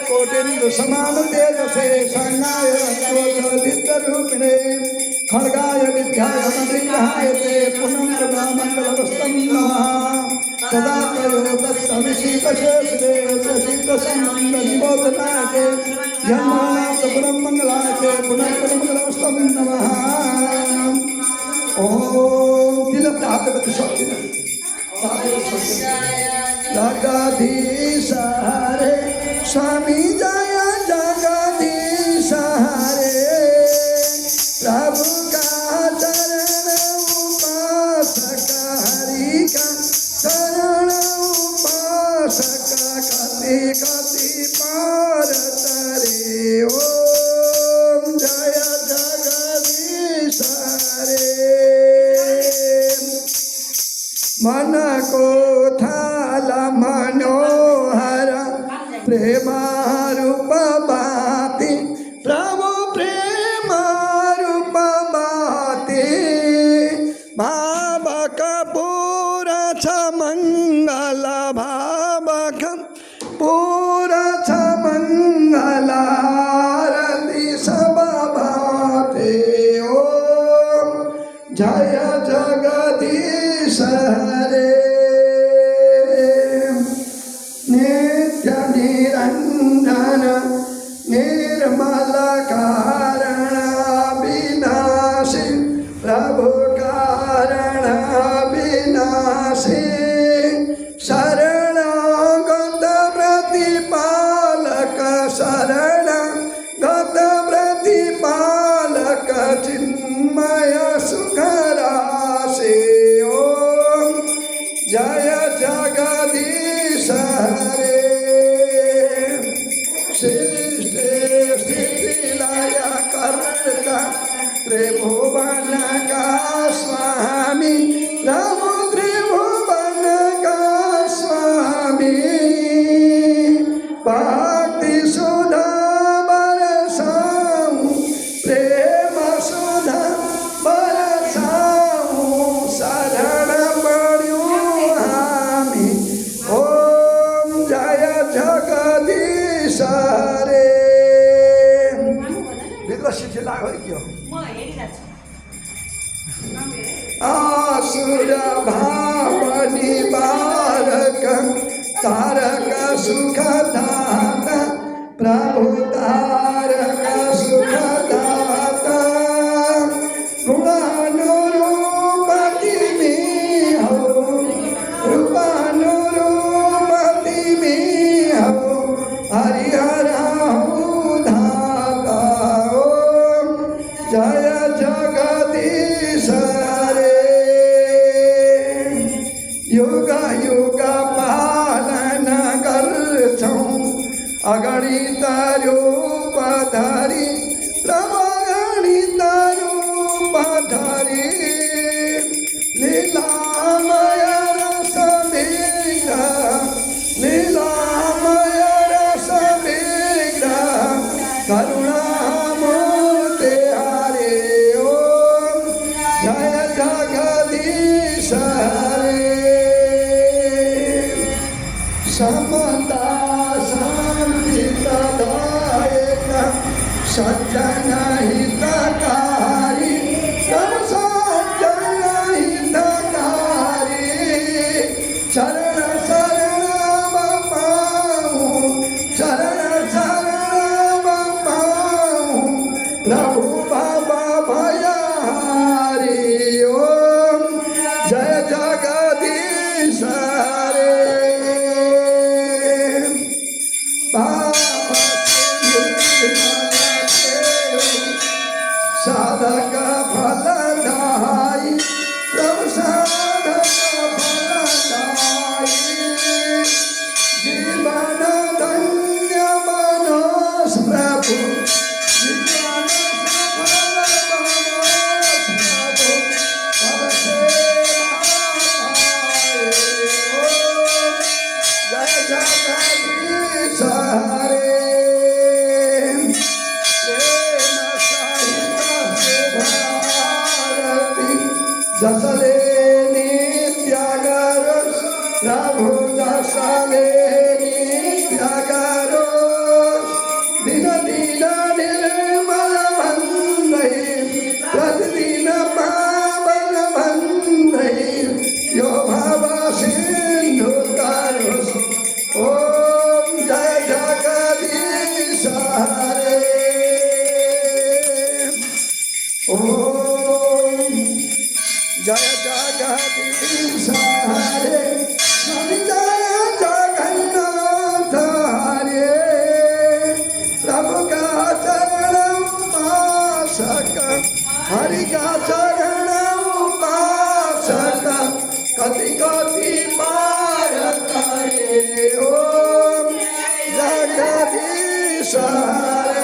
कोटिन्दु समान तेजसे शरणाय रूपिणे खड्गाय विद्याय मणिग्रहाय ते पुनः मंगलवस्तं नमः सदा करो तत्सविशीतशेषे शीतसंबोधनाय जन्मानाथ पुरं मंगलाय पुनः मंगलवस्तं नमः ओम तिलक हाथ शक्ति जगदीश हरे स्वामी जय जगदीश हरे प्रभु का चरण उपासक हरि का चरण उपासक कति कति पार तरे ओम जय जगदीश हरे मन को थाला मनोहर प्रेम रूप बाती प्रभु प्रेम रूप बाती भावक पूरा छ मंगल भावक पूरा छ मंगल आरती सब भाते ओम जय जगदीश हरे नित्य निरंजन निर्मल कारण विनाशी प्रभु कारण विनाशी शरणागत प्रतिपालक शरणागत प्रतिपालक चिन्मय सुखराशि ओम जय जगदीश हरे सृष्टि स्थिति लय कर्ता त्रिभुवन का स्वामी प्रभु त्रिभुवन का स्वामी भक्ति सुधा बरसाऊं प्रेम सुधा बरसाऊं शरण पड़ूं हामी ओम जय जगदीश हरे विद्वसित लाग क्यों आसुर भावनी बारक तारक सुख दाता प्रभु तारक सुख दाता गुणानुरूपति में हो रूपानुरूपति में हो हरिहर धाता ओम जय जगदीश हरे युग युग पालन करछौं अगणित रूप धरि प्रभु अगणित रूप धरि लीलामय रस विग्रह लीलामय रस विग्रह करुणामूर्ति हरे ओम जय जगदीश हरे समता शांति तदायक सज्जन हितकारी सज्जन हितकारी चरण शरण पाऊं चरण शरण पाऊं प्रभु बाबा भयहारी ओम जय जगदीश हरे साधक फलदायी प्रभु साधक फलदायी जीवन धन्य मनोस प्रभु जीवन सफल मनोस प्रभु पद सेवा जय जगदीश हरे जसले नित्यागारो प्रभु जसले नित्यागारो जय जगदीश हरे स्वामी जय जगन्नाथ हरे प्रभु का चरण उपासक हरि का चरण उपासक कति कति पार करे ओम जगदीश हरे